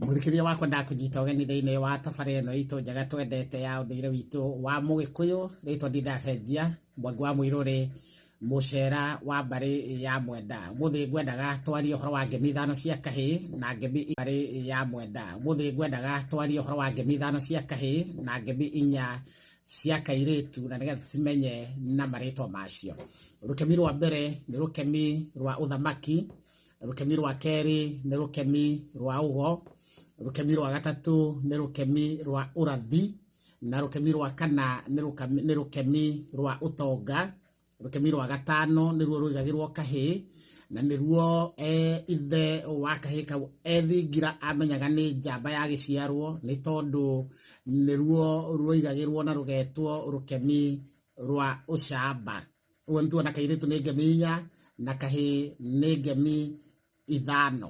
Mũthikĩria wakwa ndakunyita ũgeni thĩinĩ wa tabarĩra ĩno itũ njega twendete ya ũndũire witũ wa Mũgĩkũyũ, rĩtwa ndindacenjia, Mwangi wa Mũirũrĩ, mũcera wa mbarĩ ya Mwenda. Mũthĩ ngwendaga twarie ũhoro wa ngemi ithano cia kahĩĩ na ngemi mbarĩ ya Mwenda. Mũthĩ ngwendaga twarie ũhoro wa ngemi ithano cia kahĩĩ na ngemi inya cia kairĩtu, na nĩgetha cimenye na marĩtwa macio. Rũkemi rwa mbere nĩ rũkemi rwa ũthamaki, rũkemi rwa kerĩ nĩ rũkemi rwa ũgo, rũkemi rwa gatatũ nĩ rũkemi rwa ũrathi, na rũkemi rwa kana nĩ rũkemi rwa ũtonga, rũkemi rwa gatano nĩruo rũigagĩrwo kahĩĩ, na nĩruo ithe wa kahĩĩ kau ethingira amenyaga nĩ njamba ya gĩciarwo, nĩ tondũ nĩruo rũigagĩrwo na rũgetwo rũkemi rwa ũcamba. Ũguo nĩtuona kairĩtu nĩ ngemi inya na kahĩĩ nĩ ngemi ithano.